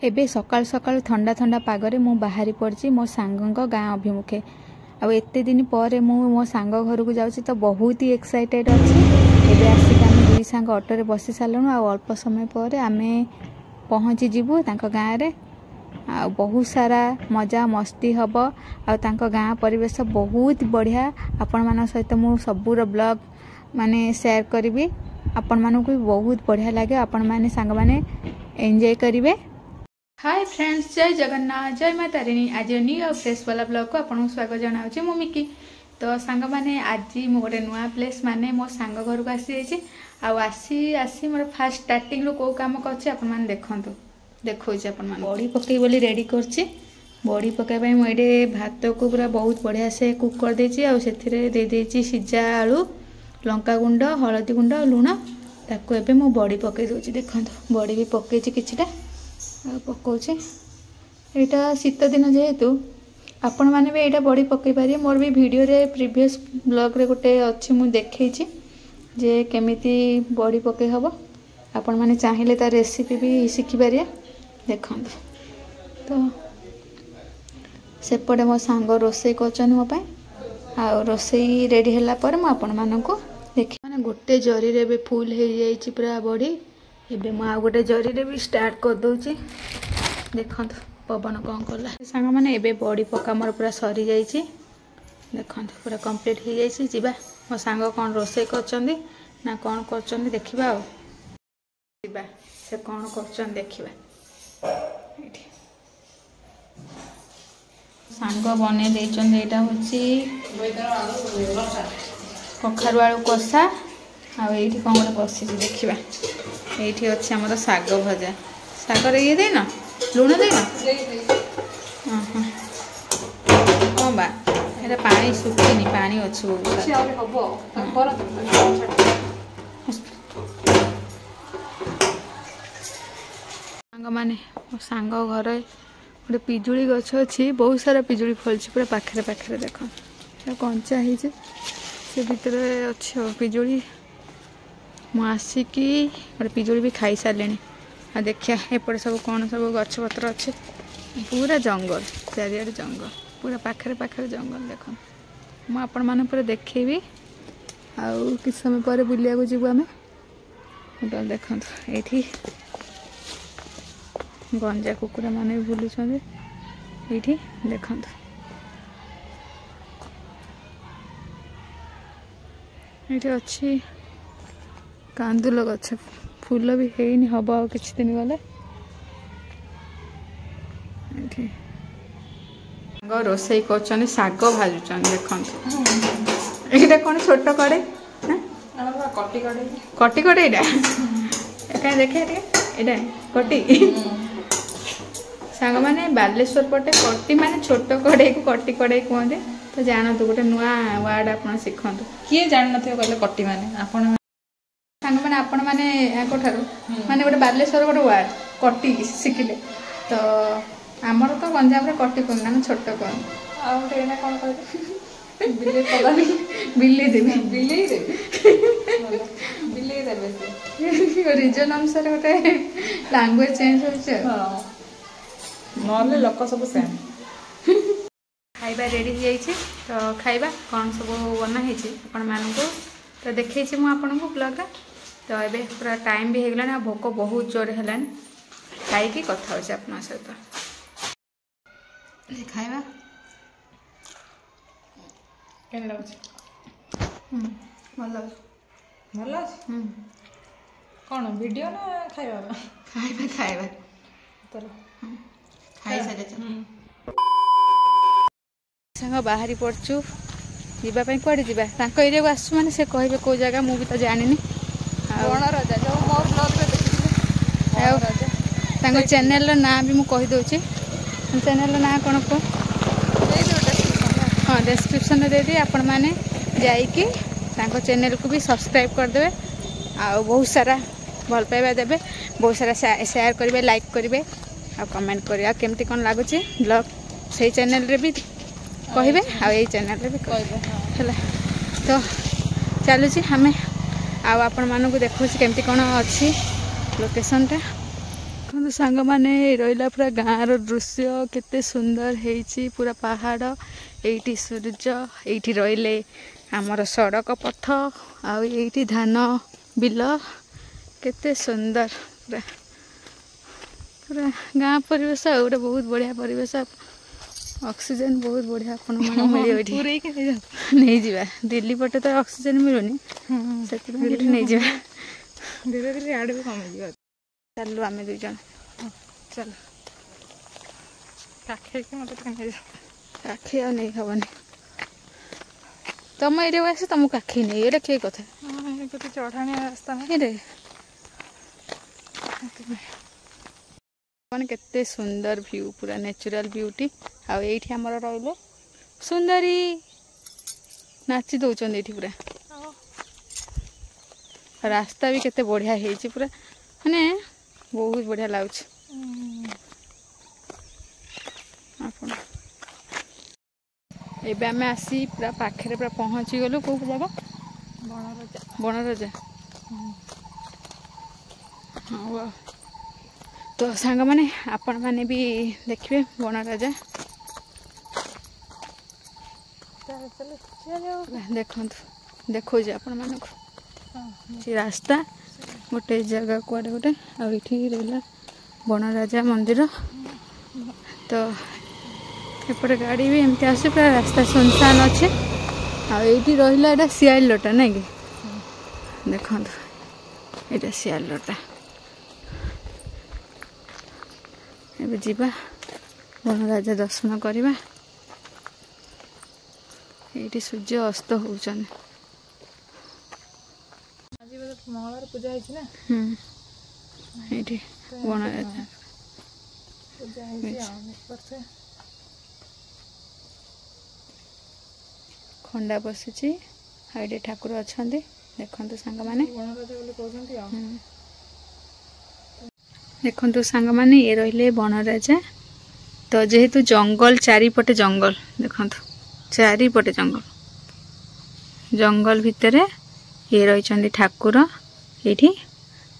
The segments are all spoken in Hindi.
एबे सकाल सकाल ठंडा ठंडा पागरे मु बाहरी पड़ी मो सांग गाँ अभिमुखे आ एते दिन पर मो सांग घर को जाऊँ तो बहुत ही एक्साइटेड अच्छी। एबे आसिक आम दुई सांग ऑटो बसी सारूँ आ अल्प समय पर आम पहुँची जीवु गाँव रे आ बहुत सारा मजा मस्ती हम आ गाँ परिवेश बहुत बढ़िया। आपण मान सहित मु सबूर ब्लॉग माने शेयर करी आपण मानू भी बहुत बढ़िया लगे। आपण माने सांग माने एंजॉय करिवे। हाय फ्रेंड्स, जय जगन्नाथ, जय माँ तारिणी। आज न्यू और फ्रेश वाला ब्लॉग को आपको स्वागत जनाऊँ मु मिकी। तो सांग माने आज मु गोटे नुआ प्लेस माने मो सांग घर को आसी आसी मोर फास्ट स्टार्टिंग रो को काम करछि आपण माने देखंतु देखौछि। आपण माने बड़ी पकई बोली रेडी करछि। बड़ी पकाई भाई मुझे भात को पूरा बहुत बढ़िया से कुक कर देछि आ सेथिरे दे देछि सिजा आलू, लंका गुंड, हळदी गुंड, लुण। ताको एबे मु बड़ी पकई दोछि। देखंतु बड़ी भी पकईछि किछिटा पकाउछि। एटा शीत दिन जेहेतु आपण माने भी एटा बड़ी पकई पारे। मोर भी वीडियो रे प्रीवियस ब्लॉग रे गोटे अछि मु देखैछि जे केमिति बड़ी पकई हबो। आपण माने चाहिले ता रेसिपी भी शिखि पारे। देखंतु तो सेपटे मो सांग रोसई करछन मो पाए आ रोसई रेडी होला पर मु आपण माननको देखि माने गोटे जरी रे भी फुल हे जाईछि पूरा बड़ी। एबे मु आ गोटे जरी रे भी स्टार्ट कर दोछि। देखंतु पवन कौन कला सांग माने एबे बड़ी पका मोर पूरा सरी जाईछि। देखंतु पूरा कंप्लीट हो जाईछि। जिबा मो सांग कौन रोसई करछंदी ना कौन करछंदी देखिबा आ जिबा से कौन करछन देखिबा। एठी सांग बने देइछन। एटा होछि कखारु आलू कषा आ एठी कौन गोटे बसी देखिबा। एठी अछि हमर साग भजा। साग रे ये देना लुण देना हां हां बा एटा पानी सुखिनी पानी अछि बहुत आरे हबो पर सांग माने सांग घर गोटे पिजुली गछ अच्छी। बहुत सारा पिजुली फलछि पूरा पाखरे पाखरे। देख कंचा है से भितर अच्छे पिजुली। मु आसिकी गोटे पिजुली भी खाई सारे। आ देखिया एपटे सब कौन सब गछ पत्र अच्छे। पूरा जंगल चारिआडे जंगल पूरा पाखरे पाखरे जंगल। देख मु आपण मान पूरा देखेबी आउ किछ समय पर बुलिया को जीवु आमे। देखंतु एठी गंजा कुकुरा माने भी बुलुछंदे एठी। देखंतु एठी अछि कांदुल गछ। फूल भी हेनी हबो आ किछ दिन गले। एठी सांग रोसई करछन साग भाजुछन। देखंतु एटा कोन छोटो कड़े ना कटी कड़े एटा एका देखे एटा कटी सांग माने बालेश्वर पटे कटी माने छोट कड़े को कटी कड़े कहते। तो जानतु गोटे नुआ वर्ड आपन शिखंतु। किए जान नथियो कहले कटी माने आपन सांग माने आपन माने याको ठारो माने गोटे बालेश्वर गोटे वर्ड कटी शिखिले। तो हमर तो गंजाम रे कटी कोन ना छोट कोन आ गोटे एना कोन कहले बिले पदानी बिल्ली देबे बिले देबे से रीजन अनुसार गोटे लैंग्वेज चेंज होछ। हां नले लोक सब सेम। खाइबा रेडी हो जाइए। तो खाइबा कौन सब बना है आपण मानक तो देखी मु आपन को ब्लॉग। तो ये पूरा टाइम भी होगला भोक बहुत जोर है खाई कथा हो अपन सहित खाइबा केन लागछ भल भल कौन वीडियो ना खाइबा खाइबा खाइबा तर खाई सारे सांग बाहरी पड़चु जीवाई कड़े जावा तांको एरिया को आसु माने से कहबे को जगह मु भी तो जानिनी। बण राजा जो मोर ब्लॉग रे देखिले तांको चैनल रो नाम भी मु कहि दोछि। चैनल रो नाम कोन को दे दो डिस्क्रिप्शन। हां डिस्क्रिप्शन रे दे दी। आपण माने जाई कि तांको चैनल को भी सब्सक्राइब कर देबे आ बहुत सारा भल पाइबा देबे। बहुत सारा शेयर करिवे लाइक करिवे आ कमेंट करिया केमती कोन लागुची ब्लॉग से चैनल रे भी कहबे आ ए चैनल रे भी कहबे हला। तो चलु छी हमें आ आपण मानू को देखो छी केमती कोन अछि लोकेशन टा। देखो सांग माने रहा पूरा गाँव दृश्य केते सुंदर है पूरा पहाड़ एठी सूर्य एठी रहिले आमर सड़क पथ आठी धान बिल केते सुंदर पूरा पूरा गाँ परिवेश गोटे बहुत बढ़िया परिवेश ऑक्सीजन बहुत बढ़िया अपन मिले नहीं जा दिल्ली पटे तो ऑक्सीजन मिलूनी से नहीं जा धीरे धीरे आड़ भी कम जा चलू आम दुई जन चल काखे मत काखे आ नहीं हबनी तुम ये आस तुमको काखे नहीं ये किए कथा गोटे चढ़ाणिया रास्ता नहीं रे मैंने केते सुंदर व्यू पूरा नेचुरल ब्यूटी आठी आमर रही सुंदरी नाची दौरान ये पूरा रास्ता भी केते बढ़िया है पूरा माने बहुत बढ़िया लगुच एबे आम आसी पूरा पाखे पूरा पहुँची गलु कौ जगह बनरजा हाँ तो सांग माने आपण माने भी देखिए बनराजा देखु देखो आपण मान रास्ता गोटे जगह कड़े गोटे आठी रहा बनराजा मंदिर तो एपटे गाड़ी भी एमती आसे पूरा रास्ता सुनसान अच्छे आठी रहा सियालटा ना कि देखो ये सियालटा एबे जीवा बनराजा दर्शन करवा ये सूर्य अस्त होचन मंगलवार पूजा है ना ये बनराजा पूजा है खंडा बसी आईटे ठाकुर अच्छा देखु सांग माने देखु सांग माने ये रहिले बनराजा तो जेहेतु जंगल चारिपटे जंगल देखु चारिपटे जंगल भितर ये रही ठाकुर ये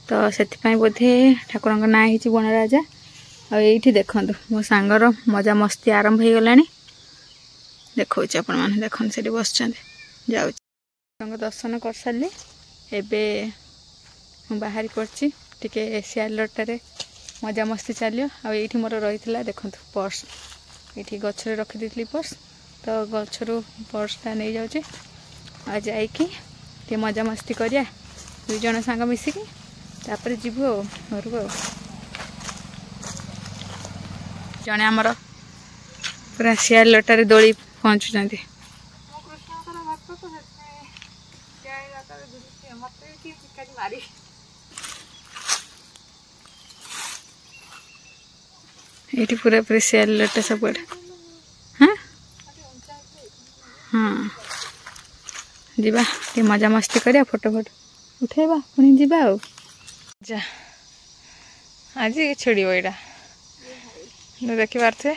तो से बोधे ठाकुर ना ही बनराजा आठी देखु मो सांगर मजा मस्ती आरंभ हो गला देखा आपण मैंने देखते से बस जाऊँ दर्शन कर सारे एवं बाहरी पड़ी टे सियालटारे मजा मस्ती चलो आठी मोर रही देखो पर्स ये गचर रखी पर्स तो गचर पर्सटा नहीं जाऊँचे आ जाकि मजा मस्ती करिया दुई जन सांग मिसिकी तापर जीवु घर को जड़े आमर पूरा सियालटारे दोली पहुँचुंट ये पूरा पूरा सियालटा सब हाँ हाँ जीवा ये मजा मस्ती करिया फोटो फोटो उठेबा पुणी जीवा जा आज छुड़ी यहाँ देखी पारे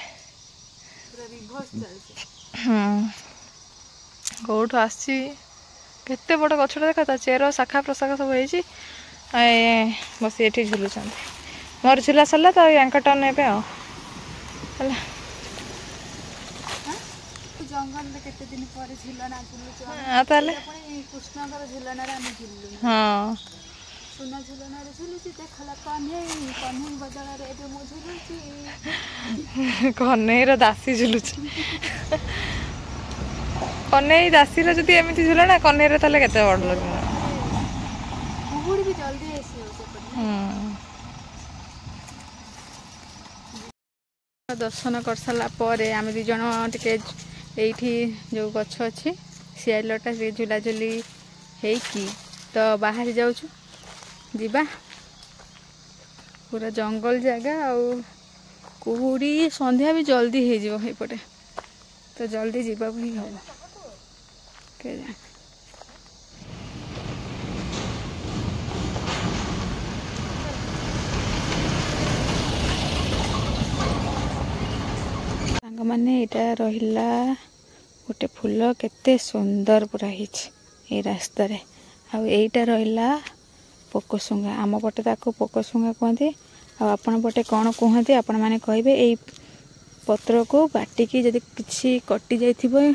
कौटू आसी केते बड़ गछटा देखा ता चेर शाखा प्रशाखा सब है बस ये झुलुचान मोर झुला सरला तो या टर्न ने जंगल में केते दिन पर झुलना झुलुछ हां ताले कृष्णकर झुलना रे हम झुललु हां सुना झुलना रे झुलुछ देखला कन्हई बदल रे एबे मो झुलुछ कन्हई रो दासी झुलुछ कन्हई दासी रो जदी एमिति झुलना कन्हई रे ताले केते बड़ लग कुहुड़ी भी जल्दी आसी हो से दर्शन कर सारा पर आम दी जन टे ये जो गछ अच्छी सियालटा से झुलाझुली होगी तो बाहर जाऊँ जीवा पूरा जंगल जगह कुहुड़ी संध्या भी जल्दी होपटे तो जल्दी जीवा ही हम के मैंने यहाँ रहा गोटे फूल केते सुंदर पूरा ये रास्ता रे आईटा रहा पोकशुंगा आम पटे ताको पोकशुंगा कहते आपण पटे कौन कहते आपण मैंने कहे यही पत्र को बाटिकी जदि किसी कटि जाइए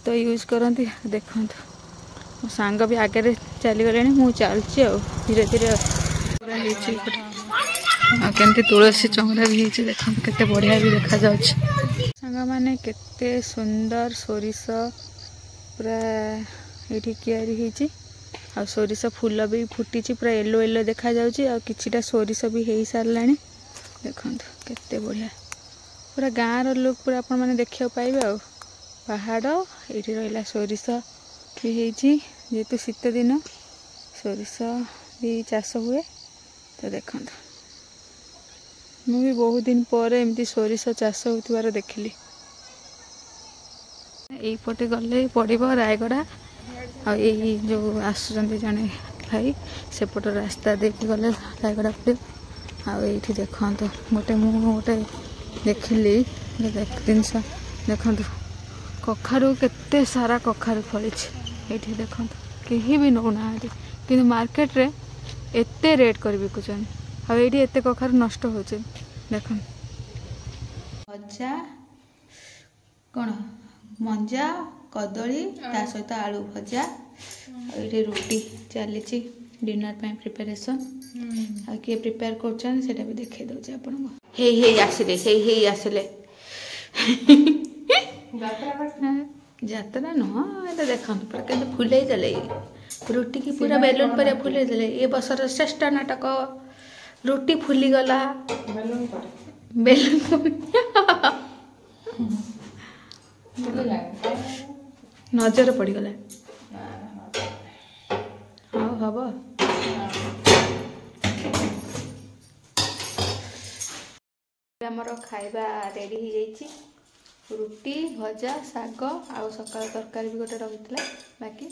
तो यूज करती। देखो मो सांग भी आगे चली गले मु चलुची धीरे धीरे केमती तुलसी चौरा भी होती देखो केते बढ़िया भी देखा जाउछ। सांग माने केते सुंदर सोरिष पूरा ये कियारी होती आ सोरिष फूल भी फुटी पूरा येलो येलो देखा जाउची आ किछिटा सोरिष भी हो सारा देखो केते बढ़िया पूरा गाँव लोक पूरा आपण मैंने देखा पाइबे आ पहाड़ ये रहा सोरिष भी होती जेहेतु शीत दिन सोरिष भी चाष हुए तो देखो मुझे बहुत दिन पर एमती सोरिष चाष होतिबार देखिली। यहीपटे गले पड़ब रायगड़ा आ जो आसुचंती जड़े भाई सेपट रास्ता देखी गले रायगड़ा पड़े आठी देखो गोटे मुझे देखिली जिनस देखु कखारू केते सारा कखारू फली ये देखो कहीं भी नौना कि मार्केट रे एते रेट कर बिकुचन आठी एते कखारू नष्ट हो देख भजा कौन मंजा कदली ता सहित आलू भजा ये रुटी चली डिनर प्रिपरेशन आ किए प्रिपेयर कर भी देखे दौचे आपन हे आसिले हे आसिले जात्रा नुह ये देखो पूरा के फुले देले रुटी की पूरा बेलून पर फुले देले ये बसर श्रेष्ठ नाटक रुटी फुली गला बेलून नजर पड़गला हाँ हम आमर खाइबा रेडी हो जाइए रुटी भजा शाग आ सकाल तरकारी भी गोटे रही बाकी